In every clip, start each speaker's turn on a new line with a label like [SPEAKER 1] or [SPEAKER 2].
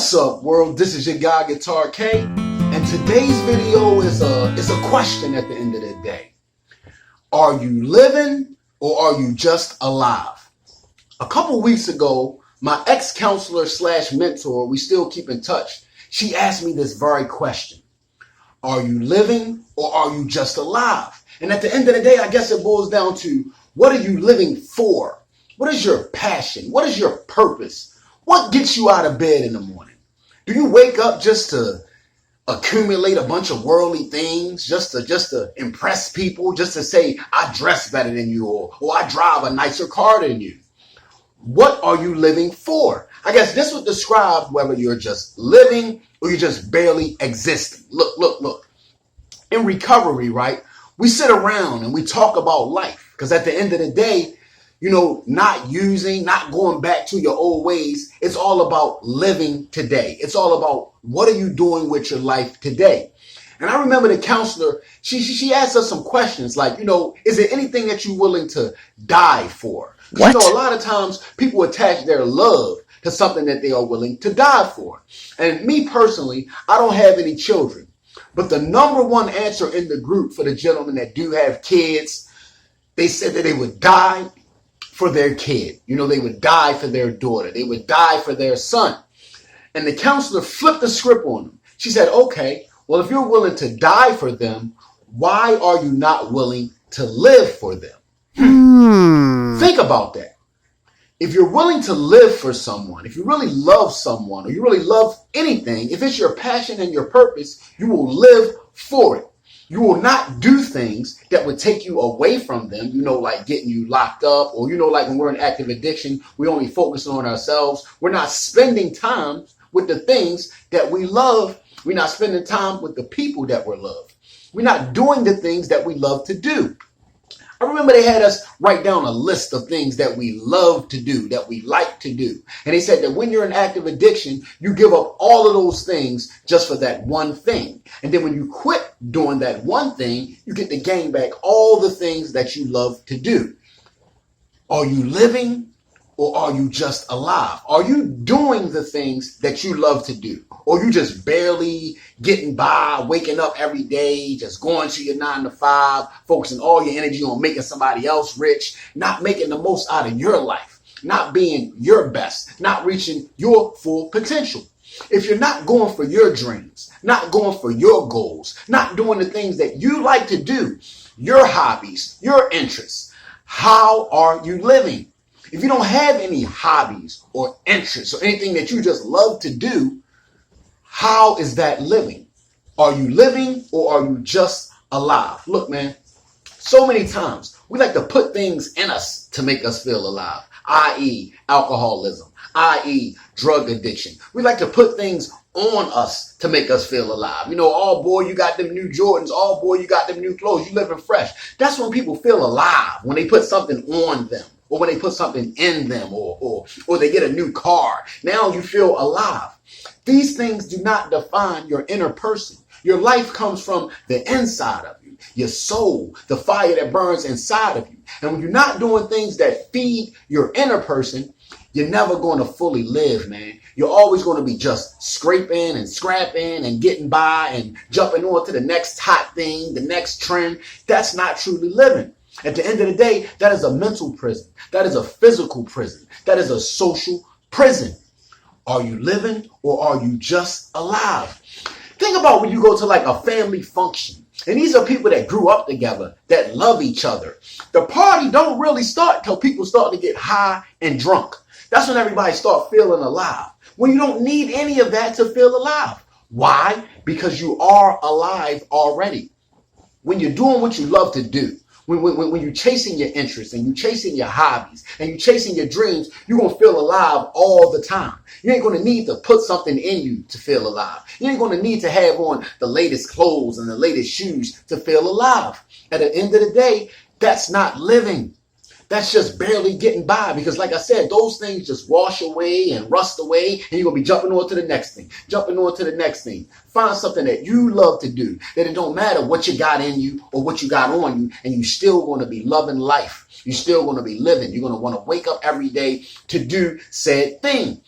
[SPEAKER 1] What's up, world? This is your guy, Guitar K, and today's video is a question at the end of the day. Are you living or are you just alive? A couple weeks ago, my ex-counselor slash mentor, we still keep in touch, she asked me this very question. Are you living or are you just alive? And at the end of the day, I guess it boils down to, what are you living for? What is your passion? What is your purpose? What gets you out of bed in the morning? Do you wake up just to accumulate a bunch of worldly things, just to impress people, just to say, I dress better than you, or I drive a nicer car than you? What are you living for? I guess this would describe whether you're just living or you're just barely existing. Look. In recovery, right? We sit around and we talk about life because at the end of the day, not going back to your old ways. It's all about living today. It's all about what are you doing with your life today? And I remember the counselor, she asked us some questions like, is there anything that you're willing to die for?
[SPEAKER 2] What?
[SPEAKER 1] A lot of times people attach their love to something that they are willing to die for. And me personally, I don't have any children. But the number one answer in the group for the gentlemen that do have kids, they said that they would die for their kid. They would die for their daughter. They would die for their son. And the counselor flipped the script on them. She said, okay, well, if you're willing to die for them, why are you not willing to live for them? Think about that. If you're willing to live for someone, if you really love someone, or you really love anything, if it's your passion and your purpose, you will live for it. You will not do things that would take you away from them, like getting you locked up, or, like when we're in active addiction, we only focus on ourselves. We're not spending time with the things that we love. We're not spending time with the people that we love. We're not doing the things that we love to do. I remember they had us write down a list of things that we love to do, that we like to do. And they said that when you're in active addiction, you give up all of those things just for that one thing. And then when you quit doing that one thing, you get to gain back all the things that you love to do. Are you living or are you just alive? Are you doing the things that you love to do? Or you just barely getting by, waking up every day, just going to your 9 to 5, focusing all your energy on making somebody else rich, not making the most out of your life, not being your best, not reaching your full potential? If you're not going for your dreams, not going for your goals, not doing the things that you like to do, your hobbies, your interests, how are you living? If you don't have any hobbies or interests or anything that you just love to do, how is that living? Are you living or are you just alive? Look, man, so many times we like to put things in us to make us feel alive, i.e. alcoholism, i.e. drug addiction. We like to put things on us to make us feel alive. Oh boy, you got them new Jordans. Oh boy, you got them new clothes. You living fresh. That's when people feel alive, when they put something on them, or when they put something in them, or they get a new car. Now you feel alive. These things do not define your inner person. Your life comes from the inside of you, your soul, the fire that burns inside of you. And when you're not doing things that feed your inner person, you're never going to fully live, man. You're always going to be just scraping and scrapping and getting by and jumping on to the next hot thing, the next trend. That's not truly living. At the end of the day, that is a mental prison. That is a physical prison. That is a social prison. Are you living or are you just alive? Think about when you go to like a family function. And these are people that grew up together, that love each other. The party don't really start till people start to get high and drunk. That's when everybody start feeling alive. When you don't need any of that to feel alive. Why? Because you are alive already. When you're doing what you love to do, when you're chasing your interests and you're chasing your hobbies and you're chasing your dreams, you're going to feel alive all the time. You ain't going to need to put something in you to feel alive. You ain't going to need to have on the latest clothes and the latest shoes to feel alive. At the end of the day, that's not living. That's just barely getting by because, like I said, those things just wash away and rust away, and you're going to be jumping on to the next thing, jumping on to the next thing. Find something that you love to do, that it don't matter what you got in you or what you got on you, and you're still going to be loving life. You're still going to be living. You're going to want to wake up every day to do said thing.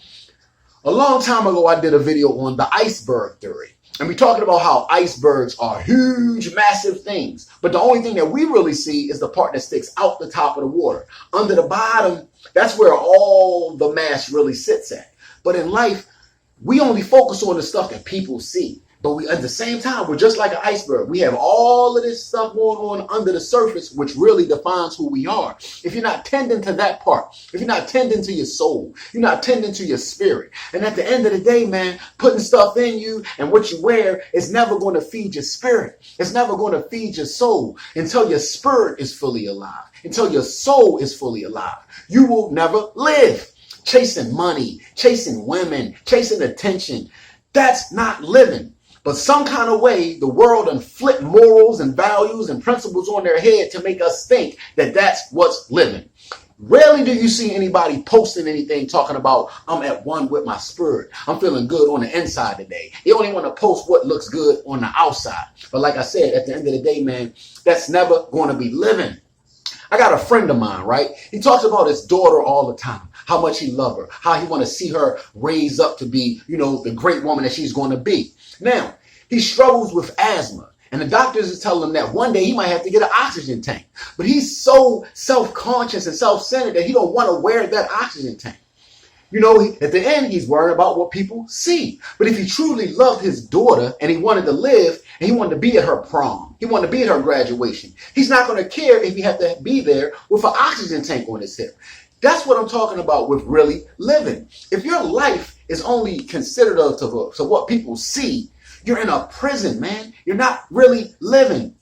[SPEAKER 1] A long time ago, I did a video on the iceberg theory. And we talking about how icebergs are huge, massive things. But the only thing that we really see is the part that sticks out the top of the water. Under the bottom, that's where all the mass really sits at. But in life, we only focus on the stuff that people see. But we, at the same time, we're just like an iceberg. We have all of this stuff going on under the surface, which really defines who we are. If you're not tending to that part, if you're not tending to your soul, you're not tending to your spirit. And at the end of the day, man, putting stuff in you and what you wear is never going to feed your spirit. It's never going to feed your soul until your spirit is fully alive, until your soul is fully alive. You will never live. Chasing money, chasing women, chasing attention. That's not living. But some kind of way, the world done flip morals and values and principles on their head to make us think that that's what's living. Rarely do you see anybody posting anything talking about, I'm at one with my spirit. I'm feeling good on the inside today. They only want to post what looks good on the outside. But like I said, at the end of the day, man, that's never going to be living. I got a friend of mine, right? He talks about his daughter all the time, how much he loves her, how he want to see her raise up to be, the great woman that she's going to be. Now, he struggles with asthma, and the doctors are telling him that one day he might have to get an oxygen tank. But he's so self-conscious and self-centered that he don't want to wear that oxygen tank. At the end, he's worried about what people see. But if he truly loved his daughter and he wanted to live and he wanted to be at her prom, he wanted to be at her graduation, he's not going to care if he had to be there with an oxygen tank on his hip. That's what I'm talking about with really living. If your life is only considered to what people see, you're in a prison, man. You're not really living.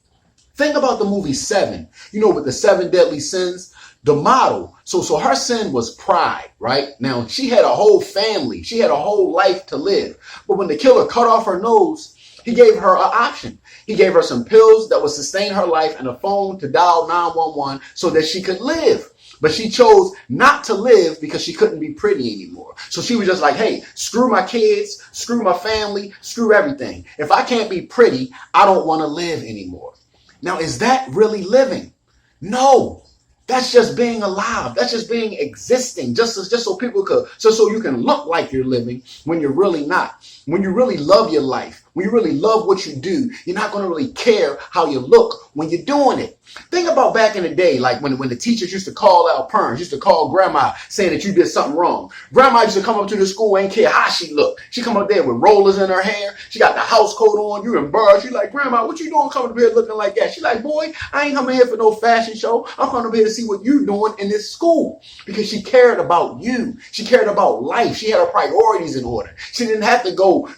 [SPEAKER 1] Think about the movie Seven, with the 7 deadly sins. The model, so her sin was pride, right? Now, she had a whole family. She had a whole life to live. But when the killer cut off her nose, he gave her an option. He gave her some pills that would sustain her life and a phone to dial 911 so that she could live. But she chose not to live because she couldn't be pretty anymore. So she was just like, hey, screw my kids, screw my family, screw everything. If I can't be pretty, I don't want to live anymore. Now, is that really living? No. That's just being alive. That's just being existing, just so people could, so you can look like you're living when you're really not. When you really love your life, when you really love what you do, you're not going to really care how you look when you're doing it. Think about back in the day, like when the teachers used to call out parents, used to call grandma saying that you did something wrong. Grandma used to come up to the school, ain't care how she looked. She come up there with rollers in her hair. She got the house coat on. You embarrassed. She like, Grandma, what you doing coming up here looking like that? She like, boy, I ain't coming here for no fashion show. I'm coming up here to see what you doing in this school. Because she cared about you. She cared about life. She had her priorities in order. She didn't have to go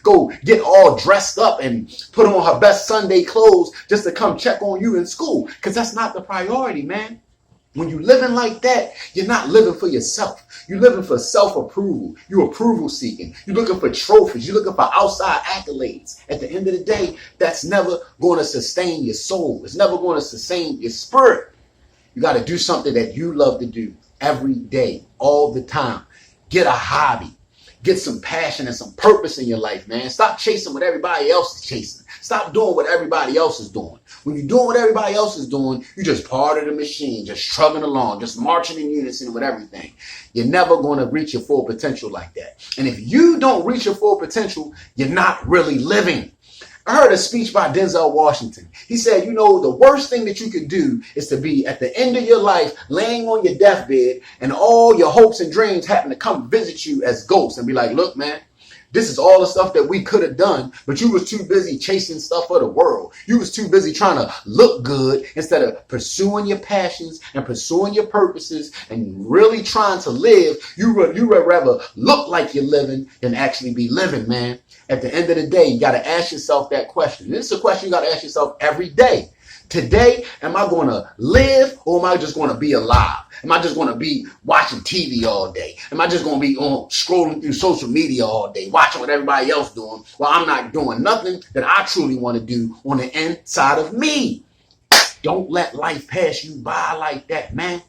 [SPEAKER 1] get all dressed up and put on her best Sunday clothes just to come check on you in school. Because that's not the priority, man. When you're living like that, you're not living for yourself. You're living for self-approval. You're approval seeking. You're looking for trophies. You're looking for outside accolades. At the end of the day, that's never going to sustain your soul. It's never going to sustain your spirit. You got to do something that you love to do every day, all the time. Get a hobby. Get some passion and some purpose in your life, man. Stop chasing what everybody else is chasing. Stop doing what everybody else is doing. When you're doing what everybody else is doing, you're just part of the machine, just trugging along, just marching in unison with everything. You're never going to reach your full potential like that. And if you don't reach your full potential, you're not really living. I heard a speech by Denzel Washington. He said, the worst thing that you could do is to be at the end of your life laying on your deathbed and all your hopes and dreams happen to come visit you as ghosts and be like, look, man, this is all the stuff that we could have done, but you was too busy chasing stuff for the world. You was too busy trying to look good instead of pursuing your passions and pursuing your purposes and really trying to live. You would rather look like you're living than actually be living, man. At the end of the day, you got to ask yourself that question. This is a question you got to ask yourself every day. Today, am I going to live or am I just going to be alive? Am I just going to be watching TV all day? Am I just going to be scrolling through social media all day, watching what everybody else doing while I'm not doing nothing that I truly want to do on the inside of me? Don't let life pass you by like that, man.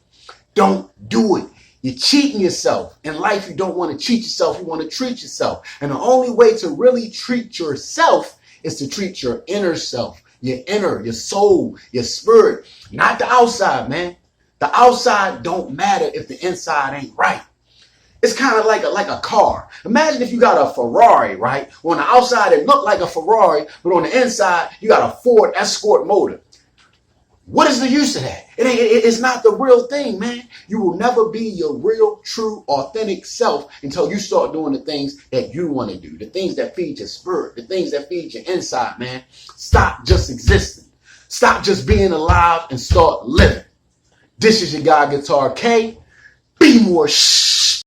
[SPEAKER 1] Don't do it. You're cheating yourself. In life, you don't want to cheat yourself. You want to treat yourself. And the only way to really treat yourself is to treat your inner self, your inner, your soul, your spirit, not the outside, man. The outside don't matter if the inside ain't right. It's kind of like a car. Imagine if you got a Ferrari, right? On the outside, it looked like a Ferrari, but on the inside, you got a Ford Escort motor. What is the use of that? It's not the real thing, man. You will never be your real, true, authentic self until you start doing the things that you want to do, the things that feed your spirit, the things that feed your inside, man. Stop just existing. Stop just being alive and start living. This is your guy, Guitar K. Be more